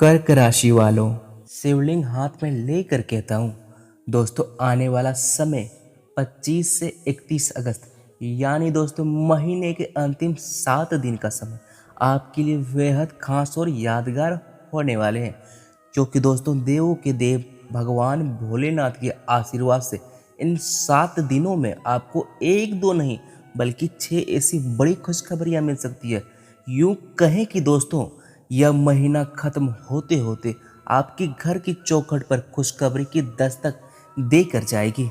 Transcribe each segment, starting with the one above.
कर्क राशि वालों, शिवलिंग हाथ में लेकर कहता हूँ दोस्तों, आने वाला समय 25 से 31 अगस्त यानी दोस्तों महीने के अंतिम 7 दिन का समय आपके लिए बेहद खास और यादगार होने वाले हैं। क्योंकि दोस्तों देवों के देव भगवान भोलेनाथ के आशीर्वाद से इन 7 दिनों में आपको एक दो नहीं बल्कि 6 ऐसी बड़ी खुशखबरियां मिल सकती है। यूं कहें कि दोस्तों यह महीना खत्म होते होते आपके घर की चौखट पर खुशखबरी की दस्तक देकर जाएगी।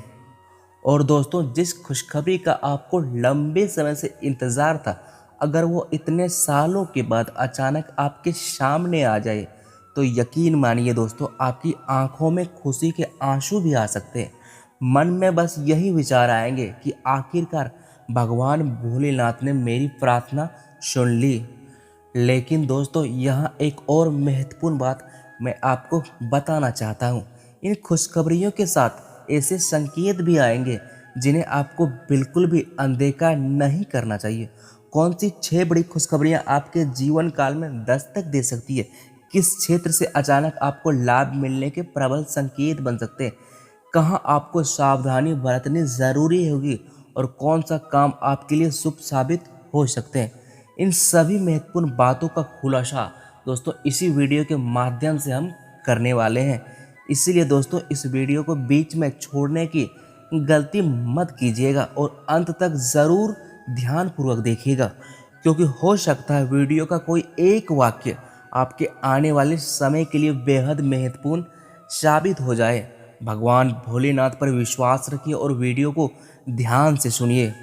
और दोस्तों जिस खुशखबरी का आपको लंबे समय से इंतज़ार था, अगर वो इतने सालों के बाद अचानक आपके सामने आ जाए तो यकीन मानिए दोस्तों आपकी आंखों में खुशी के आंसू भी आ सकते हैं। मन में बस यही विचार आएंगे कि आखिरकार भगवान भोलेनाथ ने मेरी प्रार्थना सुन ली। लेकिन दोस्तों यहाँ एक और महत्वपूर्ण बात मैं आपको बताना चाहता हूँ। इन खुशखबरियों के साथ ऐसे संकेत भी आएंगे जिन्हें आपको बिल्कुल भी अनदेखा नहीं करना चाहिए। कौन सी 6 बड़ी खुशखबरियाँ आपके जीवन काल में दस्तक दे सकती है, किस क्षेत्र से अचानक आपको लाभ मिलने के प्रबल संकेत बन सकते हैं, कहाँ आपको सावधानी बरतनी ज़रूरी होगी और कौन सा काम आपके लिए शुभ साबित हो सकते हैं। इन सभी महत्वपूर्ण बातों का खुलासा दोस्तों इसी वीडियो के माध्यम से हम करने वाले हैं। इसीलिए दोस्तों इस वीडियो को बीच में छोड़ने की गलती मत कीजिएगा और अंत तक ज़रूर ध्यानपूर्वक देखिएगा, क्योंकि हो सकता है वीडियो का कोई एक वाक्य आपके आने वाले समय के लिए बेहद महत्वपूर्ण साबित हो जाए। भगवान भोलेनाथ पर विश्वास रखिए और वीडियो को ध्यान से सुनिए।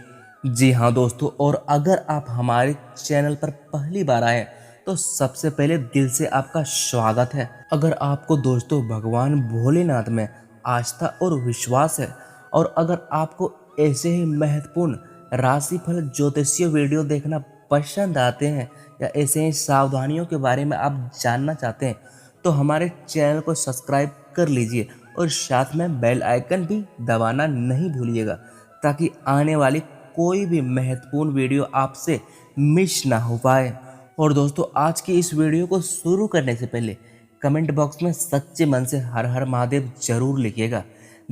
जी हाँ दोस्तों, और अगर आप हमारे चैनल पर पहली बार आए तो सबसे पहले दिल से आपका स्वागत है। अगर आपको दोस्तों भगवान भोलेनाथ में आस्था और विश्वास है और अगर आपको ऐसे ही महत्वपूर्ण राशिफल ज्योतिषीय वीडियो देखना पसंद आते हैं या ऐसे ही सावधानियों के बारे में आप जानना चाहते हैं तो हमारे चैनल को सब्सक्राइब कर लीजिए और साथ में बेल आइकन भी दबाना नहीं भूलिएगा, ताकि आने वाली कोई भी महत्वपूर्ण वीडियो आपसे मिस ना हो पाए। और दोस्तों आज की इस वीडियो को शुरू करने से पहले कमेंट बॉक्स में सच्चे मन से हर हर महादेव जरूर लिखिएगा।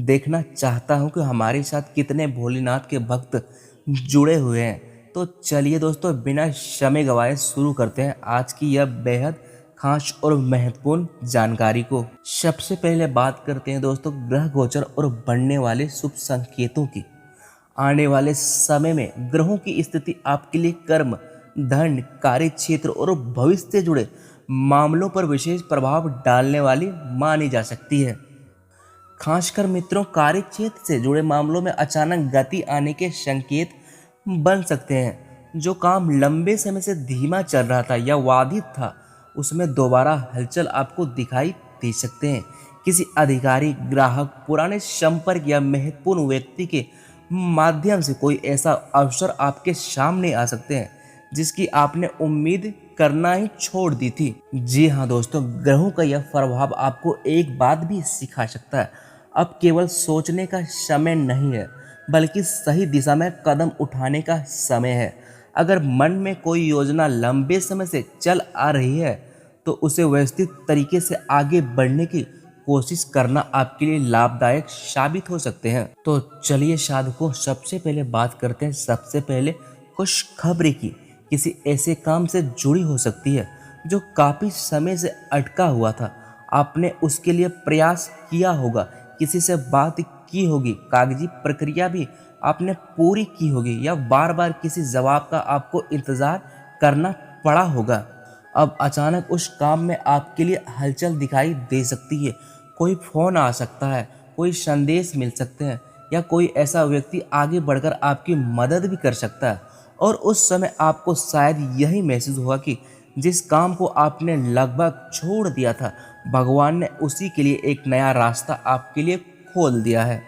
देखना चाहता हूं कि हमारे साथ कितने भोलेनाथ के भक्त जुड़े हुए हैं। तो चलिए दोस्तों बिना समय गवाए शुरू करते हैं आज की यह बेहद खास और महत्वपूर्ण जानकारी को। सबसे पहले बात करते हैं दोस्तों ग्रह गोचर और बढ़ने वाले शुभ संकेतों की। आने वाले समय में ग्रहों की स्थिति आपके लिए कर्म, धन, कार्य क्षेत्र और भविष्य से जुड़े मामलों पर विशेष प्रभाव डालने वाली मानी जा सकती है। खासकर मित्रों, कार्य क्षेत्र से जुड़े मामलों में अचानक गति आने के संकेत बन सकते हैं। जो काम लंबे समय से धीमा चल रहा था या बाधित था, उसमें दोबारा हलचल आपको दिखाई दे सकते हैं। किसी अधिकारी, ग्राहक, पुराने संपर्क या महत्वपूर्ण व्यक्ति के माध्यम से कोई ऐसा अवसर आपके सामने आ सकते हैं जिसकी आपने उम्मीद करना ही छोड़ दी थी। जी हाँ दोस्तों, ग्रहों का यह प्रभाव आपको एक बात भी सिखा सकता है। अब केवल सोचने का समय नहीं है, बल्कि सही दिशा में कदम उठाने का समय है। अगर मन में कोई योजना लंबे समय से चल आ रही है तो उसे व्यवस्थित तरीके से आगे बढ़ने की कोशिश करना आपके लिए लाभदायक साबित हो सकते हैं। तो चलिए साधकों, सबसे पहले बात करते हैं सबसे पहले खुशखबरी की। किसी ऐसे काम से जुड़ी हो सकती है जो काफ़ी समय से अटका हुआ था। आपने उसके लिए प्रयास किया होगा, किसी से बात की होगी, कागजी प्रक्रिया भी आपने पूरी की होगी या बार बार किसी जवाब का आपको इंतज़ार करना पड़ा होगा। अब अचानक उस काम में आपके लिए हलचल दिखाई दे सकती है। कोई फ़ोन आ सकता है, कोई संदेश मिल सकते हैं या कोई ऐसा व्यक्ति आगे बढ़कर आपकी मदद भी कर सकता है। और उस समय आपको शायद यही महसूस हुआ कि जिस काम को आपने लगभग छोड़ दिया था, भगवान ने उसी के लिए एक नया रास्ता आपके लिए खोल दिया है।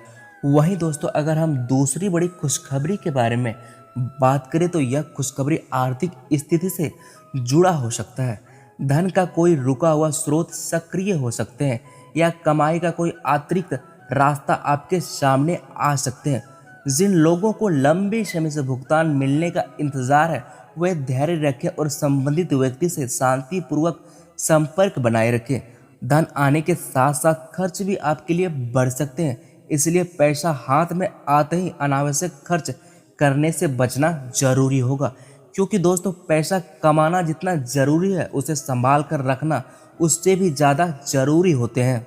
वहीं दोस्तों अगर हम दूसरी बड़ी खुशखबरी के बारे में बात करें तो यह खुशखबरी आर्थिक स्थिति से जुड़ा हो सकता है। धन का कोई रुका हुआ स्रोत सक्रिय हो सकते हैं या कमाई का कोई अतिरिक्त रास्ता आपके सामने आ सकते हैं। जिन लोगों को लंबे समय से भुगतान मिलने का इंतजार है, वे धैर्य रखें और संबंधित व्यक्ति से शांतिपूर्वक संपर्क बनाए रखें। धन आने के साथ साथ खर्च भी आपके लिए बढ़ सकते हैं, इसलिए पैसा हाथ में आते ही अनावश्यक खर्च करने से बचना जरूरी होगा। क्योंकि दोस्तों पैसा कमाना जितना जरूरी है उसे संभाल कर रखना उससे भी ज़्यादा जरूरी होते हैं।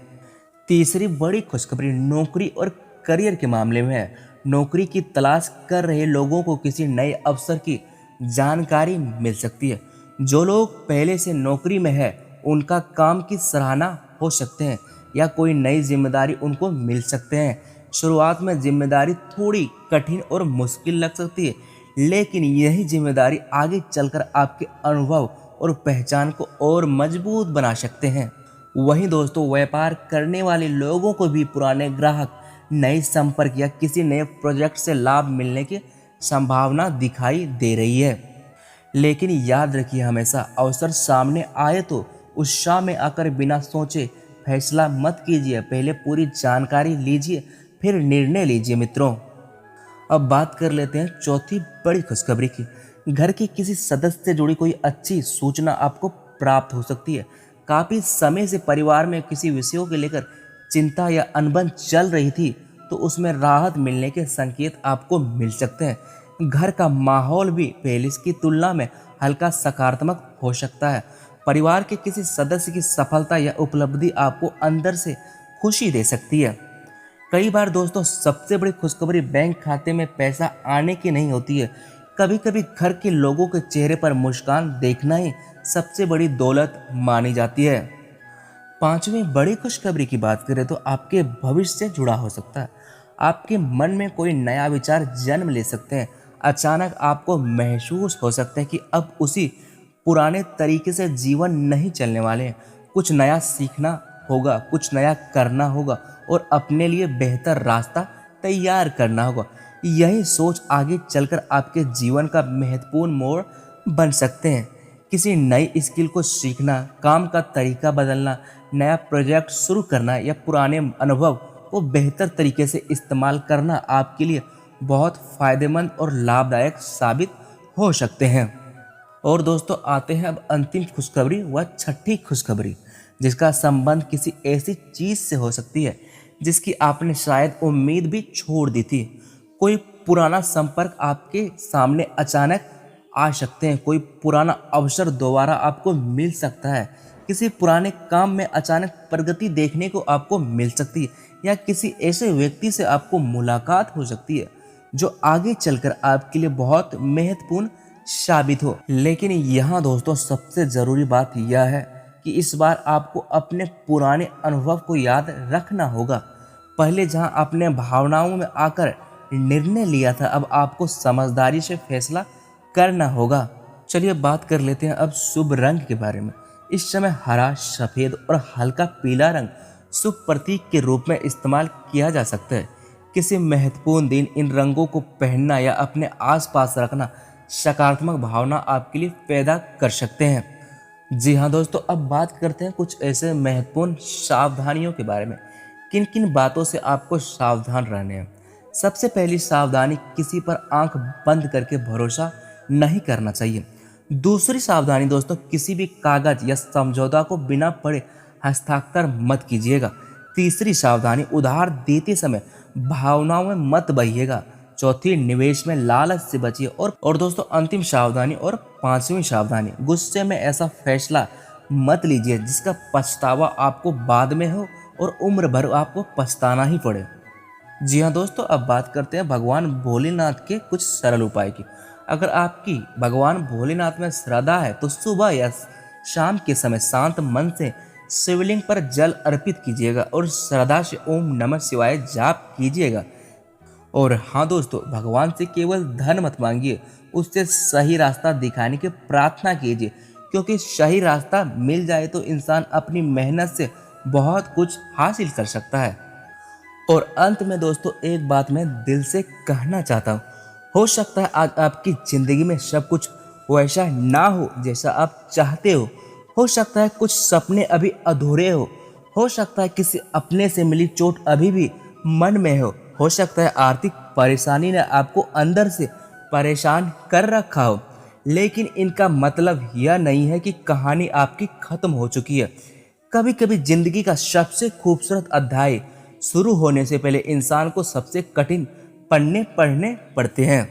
तीसरी बड़ी खुशखबरी नौकरी और करियर के मामले में है। नौकरी की तलाश कर रहे लोगों को किसी नए अवसर की जानकारी मिल सकती है। जो लोग पहले से नौकरी में है उनका काम की सराहना हो सकते हैं या कोई नई जिम्मेदारी उनको मिल सकते हैं। शुरुआत में जिम्मेदारी थोड़ी कठिन और मुश्किल लग सकती है, लेकिन यही जिम्मेदारी आगे चलकर आपके अनुभव और पहचान को और मजबूत बना सकते हैं। वहीं दोस्तों व्यापार करने वाले लोगों को भी पुराने ग्राहक, नए संपर्क या किसी नए प्रोजेक्ट से लाभ मिलने की संभावना दिखाई दे रही है। लेकिन याद रखिए, हमेशा अवसर सामने आए तो उत्साह में आकर बिना सोचे फैसला मत कीजिए। पहले पूरी जानकारी लीजिए फिर निर्णय लीजिए मित्रों। अब बात कर लेते हैं चौथी बड़ी खुशखबरी की। घर के किसी सदस्य से जुड़ी कोई अच्छी सूचना आपको प्राप्त हो सकती है। काफ़ी समय से परिवार में किसी विषयों के लेकर चिंता या अनबन चल रही थी, तो उसमें राहत मिलने के संकेत आपको मिल सकते हैं। घर का माहौल भी पहले की तुलना में हल्का सकारात्मक हो सकता है। परिवार के किसी सदस्य की सफलता या उपलब्धि आपको अंदर से खुशी दे सकती है। कई बार दोस्तों सबसे बड़ी खुशखबरी बैंक खाते में पैसा आने की नहीं होती है। कभी कभी घर के लोगों के चेहरे पर मुस्कान देखना ही सबसे बड़ी दौलत मानी जाती है। पांचवी बड़ी खुशखबरी की बात करें तो आपके भविष्य से जुड़ा हो सकता है। आपके मन में कोई नया विचार जन्म ले सकते हैं। अचानक आपको महसूस हो सकता है कि अब उसी पुराने तरीके से जीवन नहीं चलने वाले हैं। कुछ नया सीखना होगा, कुछ नया करना होगा और अपने लिए बेहतर रास्ता तैयार करना होगा। यही सोच आगे चलकर आपके जीवन का महत्वपूर्ण मोड़ बन सकते हैं। किसी नई स्किल को सीखना, काम का तरीका बदलना, नया प्रोजेक्ट शुरू करना या पुराने अनुभव को बेहतर तरीके से इस्तेमाल करना आपके लिए बहुत फायदेमंद और लाभदायक साबित हो सकते हैं। और दोस्तों आते हैं अब अंतिम खुशखबरी व छठी खुशखबरी, जिसका संबंध किसी ऐसी चीज़ से हो सकती है जिसकी आपने शायद उम्मीद भी छोड़ दी थी। कोई पुराना संपर्क आपके सामने अचानक आ सकते हैं। कोई पुराना अवसर दोबारा आपको मिल सकता है। किसी पुराने काम में अचानक प्रगति देखने को आपको मिल सकती है या किसी ऐसे व्यक्ति से आपको मुलाकात हो सकती है जो आगे चलकर आपके लिए बहुत महत्वपूर्ण साबित हो। लेकिन यहाँ दोस्तों सबसे ज़रूरी बात यह है कि इस बार आपको अपने पुराने अनुभव को याद रखना होगा। पहले जहाँ अपने भावनाओं में आकर निर्णय लिया था, अब आपको समझदारी से फैसला करना होगा। चलिए बात कर लेते हैं अब शुभ रंग के बारे में। इस समय हरा, सफ़ेद और हल्का पीला रंग शुभ प्रतीक के रूप में इस्तेमाल किया जा सकता है। किसी महत्वपूर्ण दिन इन रंगों को पहनना या अपने आसपास रखना सकारात्मक भावना आपके लिए पैदा कर सकते हैं। जी हाँ दोस्तों, अब बात करते हैं कुछ ऐसे महत्वपूर्ण सावधानियों के बारे में। किन किन बातों से आपको सावधान रहने हैं। सबसे पहली सावधानी, किसी पर आंख बंद करके भरोसा नहीं करना चाहिए। दूसरी सावधानी दोस्तों, किसी भी कागज या समझौता को बिना पढ़े हस्ताक्षर मत कीजिएगा। तीसरी सावधानी, उधार देते समय भावनाओं में मत बहिएगा। चौथी, निवेश में लालच से बचिए। और दोस्तों अंतिम सावधानी और पांचवी सावधानी, गुस्से में ऐसा फैसला मत लीजिए जिसका पछतावा आपको बाद में हो और उम्र भर आपको पछताना ही पड़े। जी हाँ दोस्तों, अब बात करते हैं भगवान भोलेनाथ के कुछ सरल उपाय की। अगर आपकी भगवान भोलेनाथ में श्रद्धा है तो सुबह या शाम के समय शांत मन से शिवलिंग पर जल अर्पित कीजिएगा और श्रद्धा से ओम नमः शिवाय जाप कीजिएगा। और हाँ दोस्तों, भगवान से केवल धन मत मांगिए, उससे सही रास्ता दिखाने की प्रार्थना कीजिए, क्योंकि सही रास्ता मिल जाए तो इंसान अपनी मेहनत से बहुत कुछ हासिल कर सकता है। और अंत में दोस्तों एक बात मैं दिल से कहना चाहता हूँ। हो सकता है आज आपकी ज़िंदगी में सब कुछ वैसा ना हो जैसा आप चाहते हो सकता है कुछ सपने अभी अधूरे हो सकता है किसी अपने से मिली चोट अभी भी मन में हो सकता है आर्थिक परेशानी ने आपको अंदर से परेशान कर रखा हो। लेकिन इनका मतलब यह नहीं है कि कहानी आपकी खत्म हो चुकी है। कभी कभी जिंदगी का सबसे खूबसूरत अध्याय शुरू होने से पहले इंसान को सबसे कठिन पन्ने पढ़ने पड़ते हैं।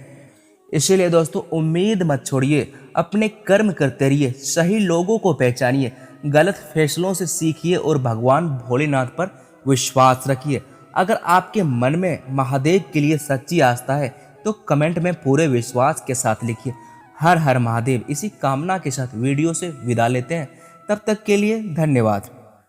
इसीलिए दोस्तों उम्मीद मत छोड़िए, अपने कर्म करते रहिए, सही लोगों को पहचानिए, गलत फैसलों से सीखिए और भगवान भोलेनाथ पर विश्वास रखिए। अगर आपके मन में महादेव के लिए सच्ची आस्था है तो कमेंट में पूरे विश्वास के साथ लिखिए हर हर महादेव। इसी कामना के साथ वीडियो से विदा लेते हैं, तब तक के लिए धन्यवाद।